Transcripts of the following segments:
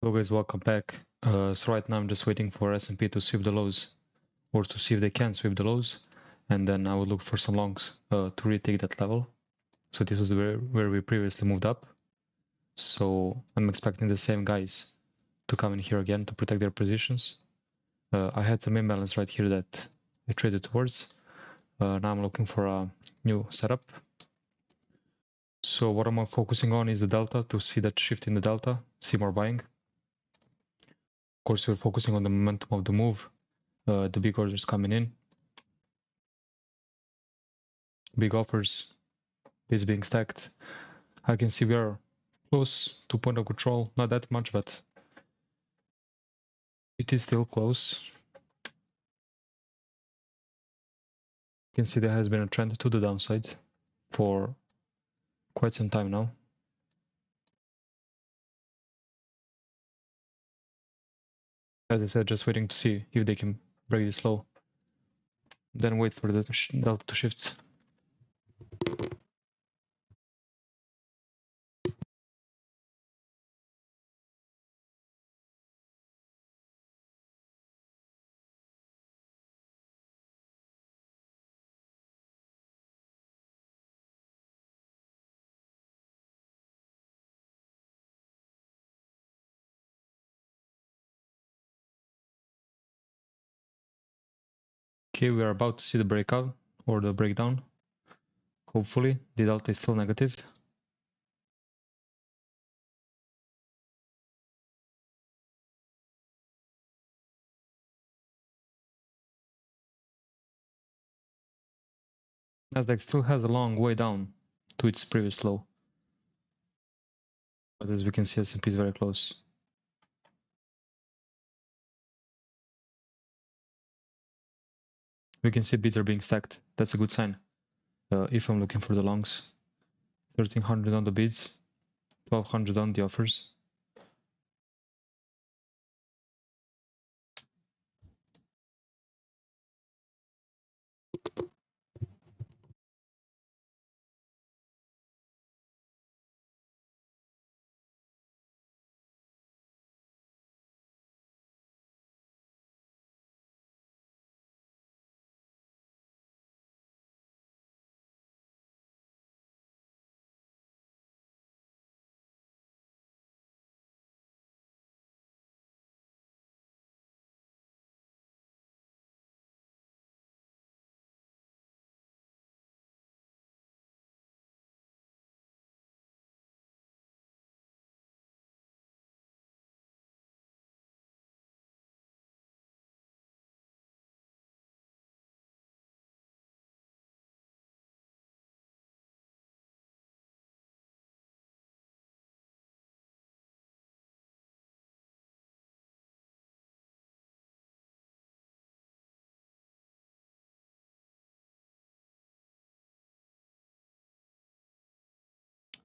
Hello guys, welcome back. So right now I'm just waiting for S&P to sweep the lows, or to see if they can sweep the lows, and then I will look for some longs to retake that level. So this was where we previously moved up. So I'm expecting the same guys to come in here again to protect their positions. I had some imbalance right here that I traded towards. Now I'm looking for a new setup. So what I'm focusing on is the delta, to see that shift in the delta, see more buying. Of course, we're focusing on the momentum of the move, the big orders coming in, big offers, bids being stacked. I can see we are close to point of control, not that much, but it is still close. You can see there has been a trend to the downside for quite some time now. As I said, just waiting to see if they can break this low, then wait for the delta to shift. Okay, we are about to see the breakout or the breakdown. Hopefully, the delta is still negative. Nasdaq still has a long way down to its previous low, but as we can see, S&P is very close. We can see bids are being stacked. That's a good sign. If I'm looking for the longs, 1300 on the bids, 1200 on the offers.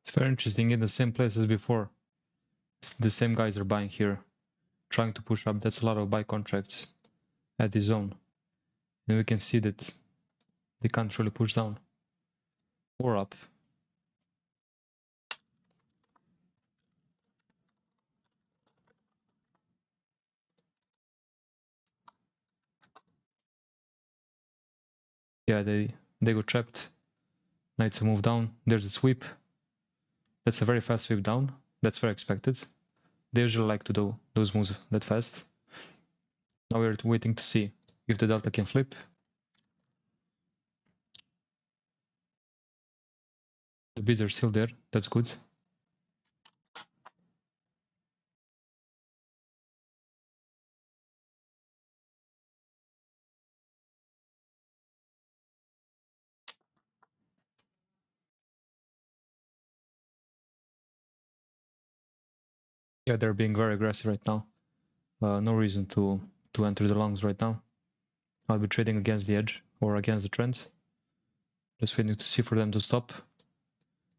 It's very interesting, in the same place as before. The same guys are buying here, trying to push up. That's a lot of buy contracts at the zone. And we can see that they can't really push down or up. Yeah, they got trapped. Now it's a move down. There's a sweep. That's a very fast sweep down. That's very expected. They usually like to do those moves that fast. Now we're waiting to see if the delta can flip. The bids are still there. That's good. Yeah, they're being very aggressive right now. No reason to enter the longs right now. I'll be trading against the edge or against the trend. Just waiting to see for them to stop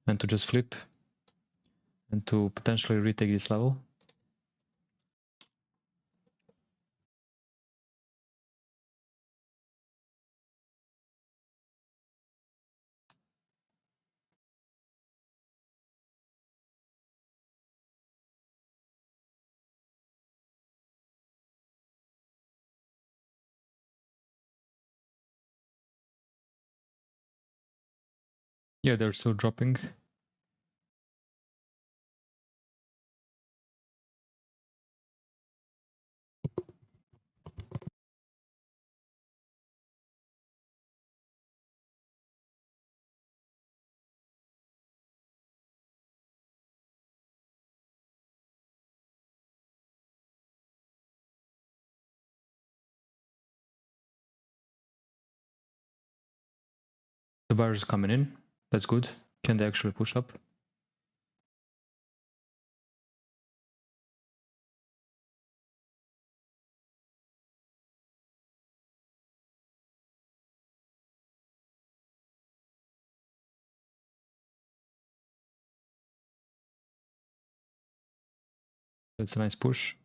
and to just flip and to potentially retake this level. Yeah, they're still dropping. The buyers coming in. That's good. Can they actually push up? That's a nice push.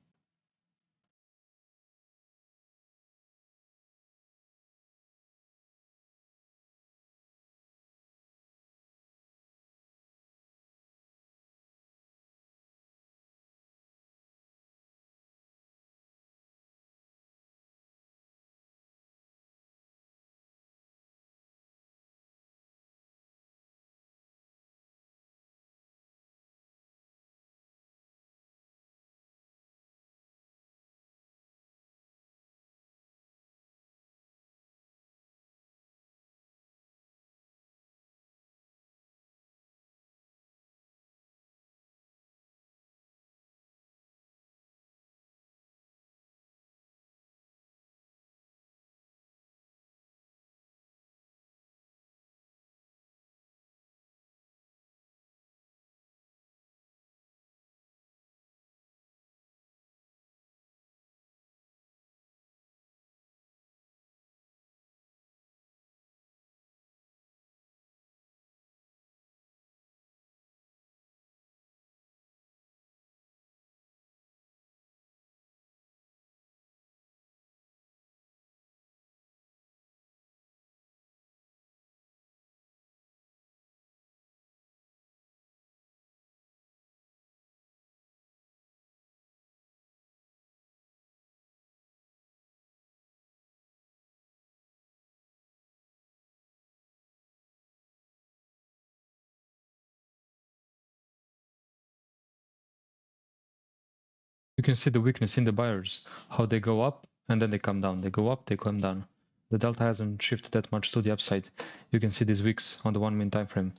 You can see the weakness in the buyers, how they go up and then they come down. They go up, they come down. The delta hasn't shifted that much to the upside. You can see these wicks on the 1 minute time frame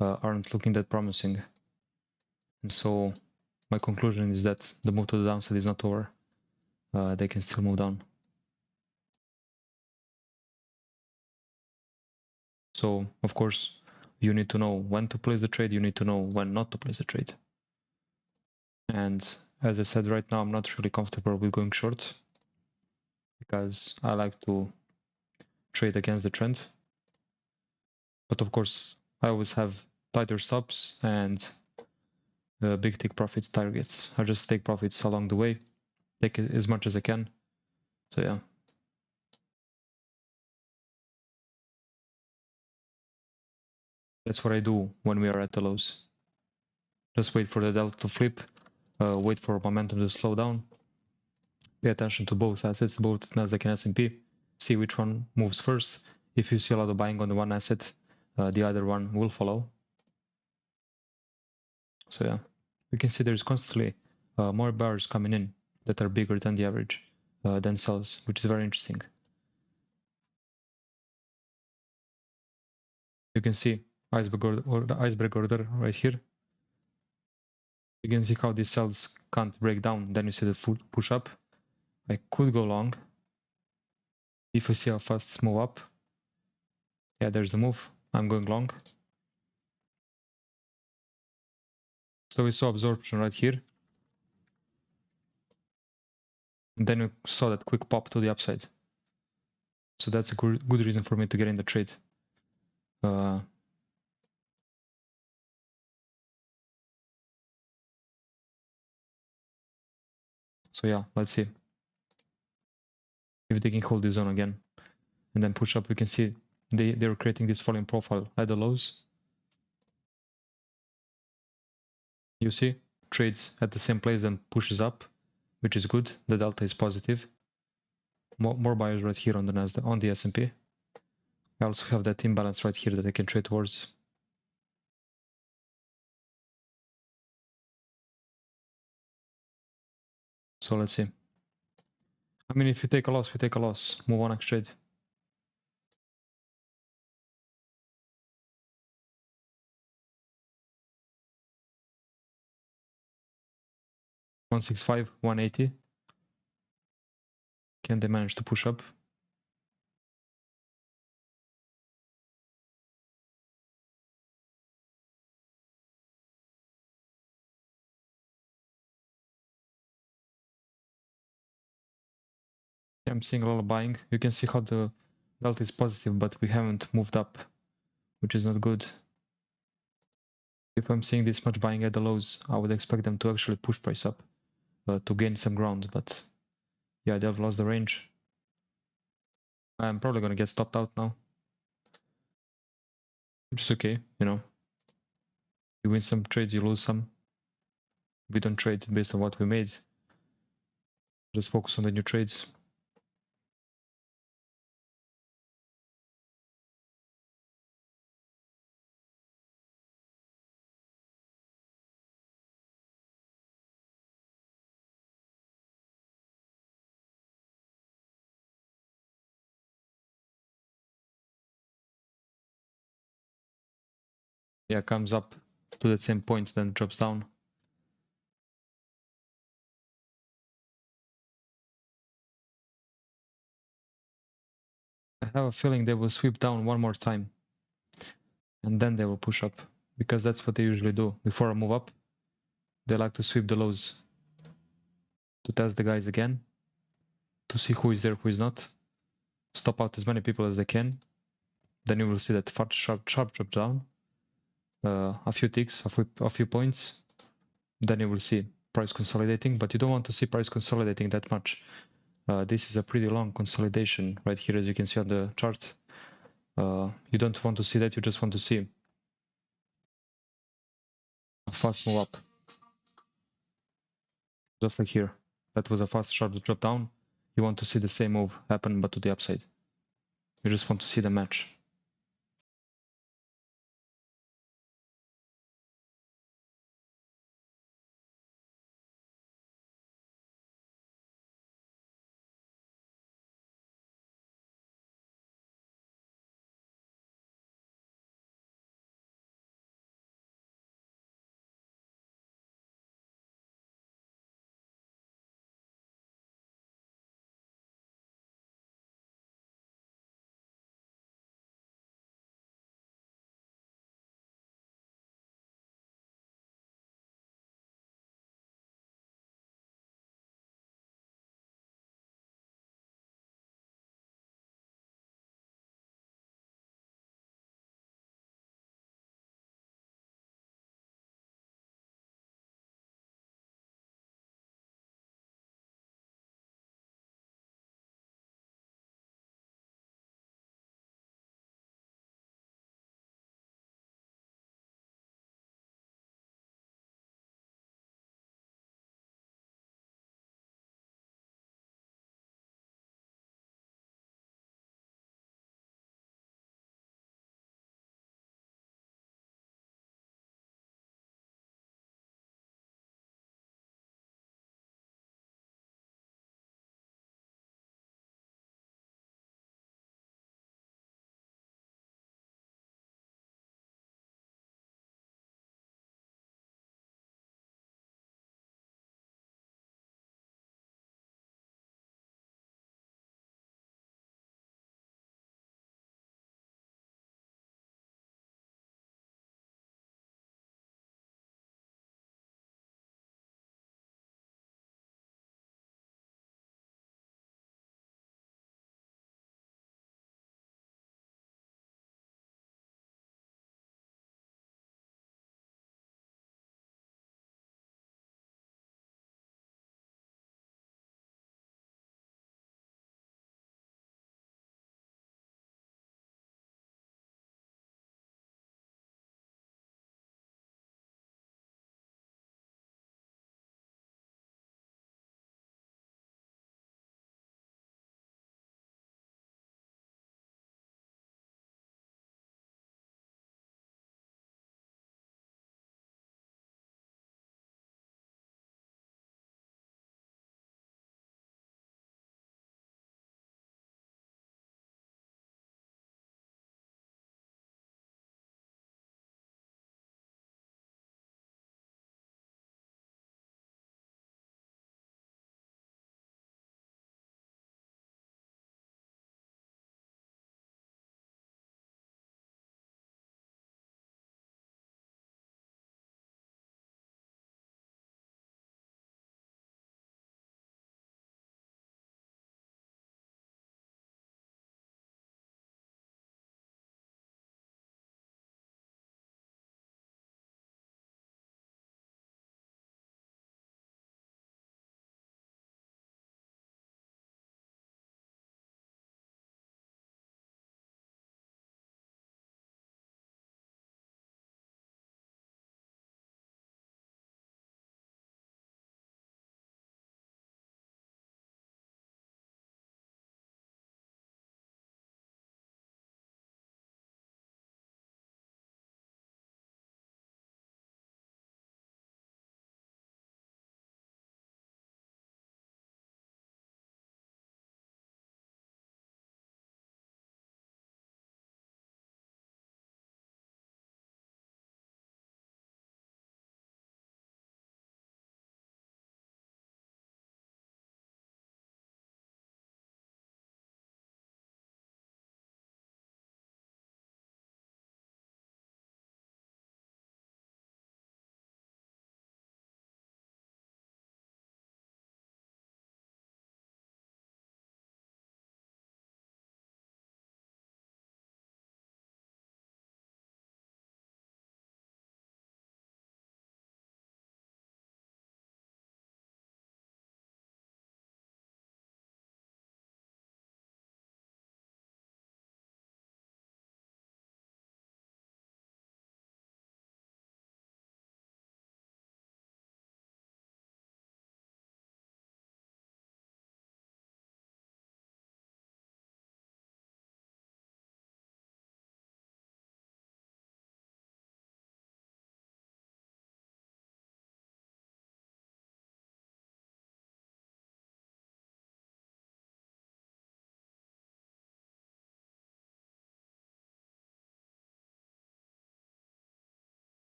aren't looking that promising. And so my conclusion is that the move to the downside is not over. They can still move down. So of course, you need to know when to place the trade. You need to know when not to place the trade. And as I said, right now, I'm not really comfortable with going short because I like to trade against the trend. But of course, I always have tighter stops and big take profits targets. I just take profits along the way, take it as much as I can. So yeah. That's what I do when we are at the lows. Just wait for the delta to flip, wait for momentum to slow down, pay attention to both assets, both Nasdaq and S&P, see which one moves first. If you see a lot of buying on the one asset, the other one will follow. So yeah, you can see there's constantly more bars coming in that are bigger than the average than sells, which is very interesting. You can see the iceberg order right here. You can see how these cells can't break down. Then you see the full push up. I could go long if I see a fast move up. Yeah, there's the move. I'm going long. So we saw absorption right here. And then we saw that quick pop to the upside. So that's a good reason for me to get in the trade. So yeah, let's see if they can hold this zone again and then push up. We can see they're creating this falling profile at the lows. You see trades at the same place, then pushes up, which is good. The delta is positive. More buyers right here on the Nasdaq, on the S&P. I also have that imbalance right here that I can trade towards. So let's see. I mean, if you take a loss, we take a loss. Move on next trade. 165, 180. Can they manage to push up? I'm seeing a lot of buying. You can see how the delta is positive, but we haven't moved up, which is not good. If I'm seeing this much buying at the lows, I would expect them to actually push price up to gain some ground, but yeah, they've lost the range. I'm probably gonna get stopped out now, which is okay, you know. You win some trades, you lose some. We don't trade based on what we made. Just focus on the new trades. Yeah, comes up to the same point, then drops down. I have a feeling they will sweep down one more time, and then they will push up, because that's what they usually do. Before a move up, they like to sweep the lows to test the guys again, to see who is there, who is not, stop out as many people as they can. Then you will see that sharp drop down, a few ticks, a few points. Then you will see price consolidating, but you don't want to see price consolidating that much. This is a pretty long consolidation right here, as you can see on the chart. You don't want to see that, you just want to see a fast move up. Just like here. That was a fast sharp drop down. You want to see the same move happen, but to the upside. You just want to see the match.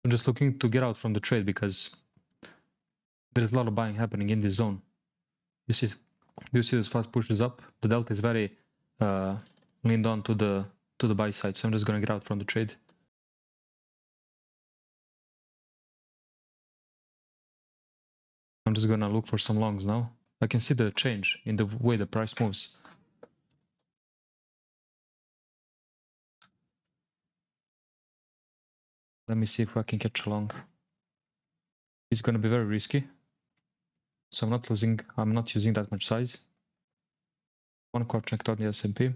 I'm just looking to get out from the trade because there's a lot of buying happening in this zone. You see those fast pushes up? The delta is very leaned on to the buy side, so I'm just gonna get out from the trade. I'm just gonna look for some longs now. I can see the change in the way the price moves. Let me see if I can catch a long. It's gonna be very risky, so I'm not using that much size. One contract on the S&P.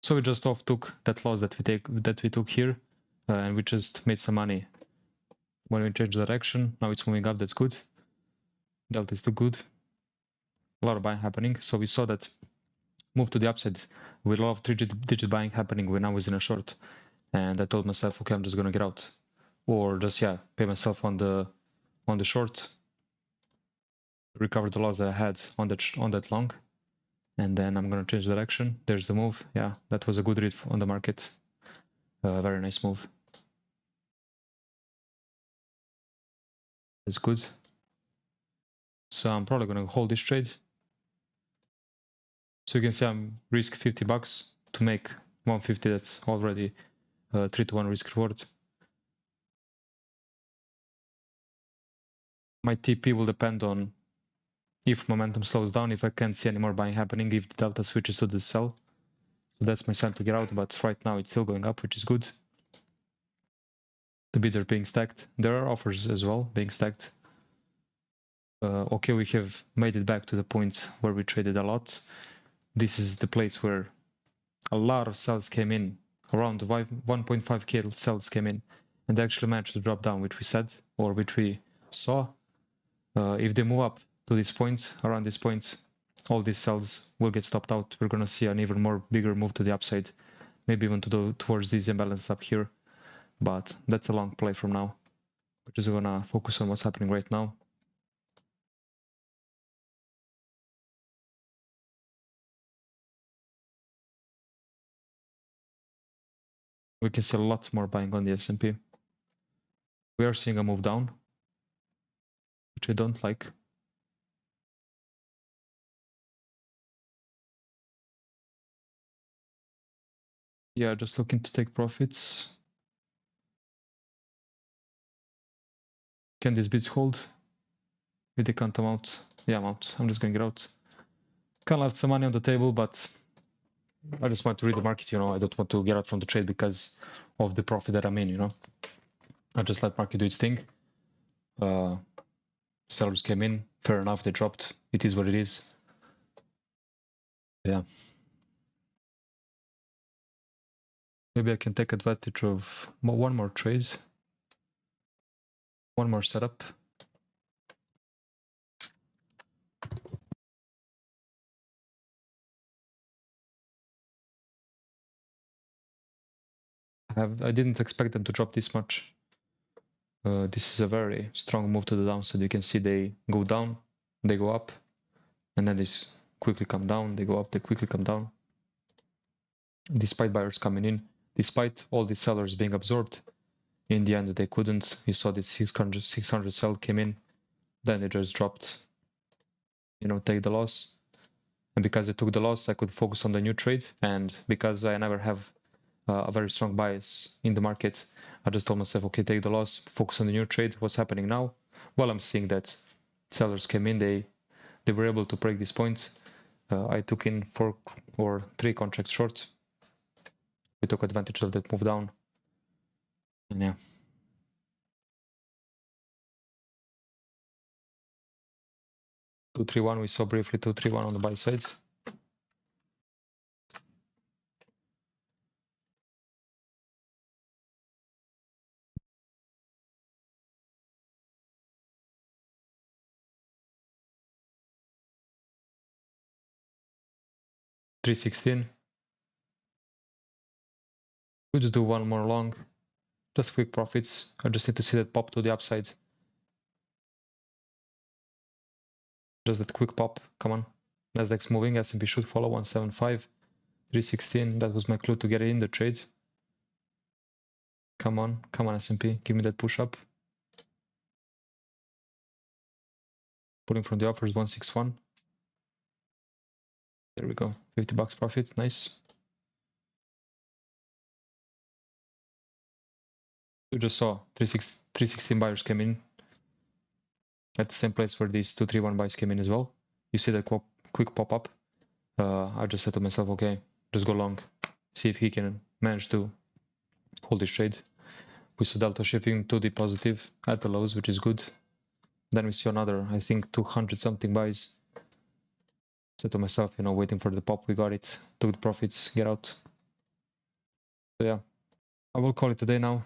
So we just off took that loss that we took here, and we just made some money when we changed direction. Now it's moving up. That's good. Delta is still good. A lot of buying happening. So we saw that move to the upside with a lot of three-digit buying happening when I was in a short, and I told myself, okay, I'm just gonna get out, or just pay myself on the short, recover the loss that I had on that long, and then I'm gonna change direction. There's the move. Yeah, that was a good read on the market. Very nice move. That's good. So I'm probably gonna hold this trade. So you can see I'm risk $50 to make 150. That's already 3-to-1 risk reward. My TP will depend on if momentum slows down, if I can't see any more buying happening, if the delta switches to the sell. So that's my sign to get out, but right now it's still going up, which is good. The bids are being stacked. There are offers as well being stacked. Okay, we have made it back to the point where we traded a lot. This is the place where a lot of sells came in. Around 1.5k sells came in, and they actually managed to drop down, which we said, or which we saw. If they move up to this point, around this point, all these sells will get stopped out. We're gonna see an even more bigger move to the upside, maybe even towards these imbalances up here. But that's a long play from now. We're just gonna focus on what's happening right now. We can see a lot more buying on the S&P. We are seeing a move down, which I don't like. Yeah, just looking to take profits. Can these bids hold? If they can't, I'm out. Yeah, I'm out. I'm just gonna get out. Kind of left some money on the table, but I just want to read the market, you know. I don't want to get out from the trade because of the profit that I'm in, you know. I just let market do its thing. Sellers came in, fair enough, they dropped. It is what it is. Yeah. Maybe I can take advantage of one more trade. One more setup. I didn't expect them to drop this much. This is a very strong move to the downside. You can see they go down, they go up, and then they quickly come down. They go up, they quickly come down. Despite buyers coming in, despite all these sellers being absorbed, in the end they couldn't. You saw this 600 sell came in, then they just dropped. You know, take the loss. And because I took the loss, I could focus on the new trade. And because I never have a very strong bias in the market, I just told myself, okay, take the loss, focus on the new trade. What's happening now? Well, I'm seeing that sellers came in, they were able to break this point. I took in 4 or 3 contracts short. We took advantage of that move down. And yeah. 231, we saw briefly 231 on the buy side. $316. We'll just do one more long. Just quick profits. I just need to see that pop to the upside. Just that quick pop. Come on. Nasdaq's moving, S&P should follow 175, 316. That was my clue to get in the trade. Come on S&P, give me that push up. Pulling from the offers 161. There we go, $50 profit, nice. You just saw 316 buyers came in at the same place where these 231 buys came in as well. You see that quick pop up. I just said to myself, okay, just go long, see if he can manage to hold this trade. We saw delta shifting to the positive at the lows, which is good. Then we see another, I think 200 something buys. Said to myself, you know, waiting for the pop, we got it, took the profits, get out. So yeah, I will call it a day now.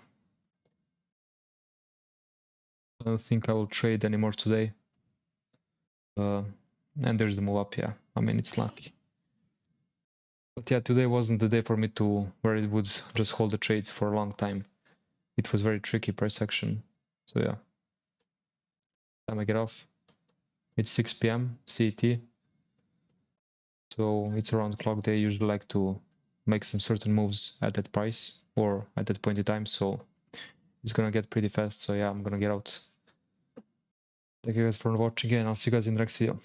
I don't think I will trade anymore today. And there's the move up, yeah. I mean, it's lucky. But yeah, today wasn't the day for me to where it would just hold the trades for a long time. It was very tricky price action. So yeah. Time I get off. It's 6 p.m. CET. So it's around the clock. They usually like to make some certain moves at that price or at that point in time. So it's gonna get pretty fast. So yeah, I'm gonna get out. Thank you guys for watching and I'll see you guys in the next video.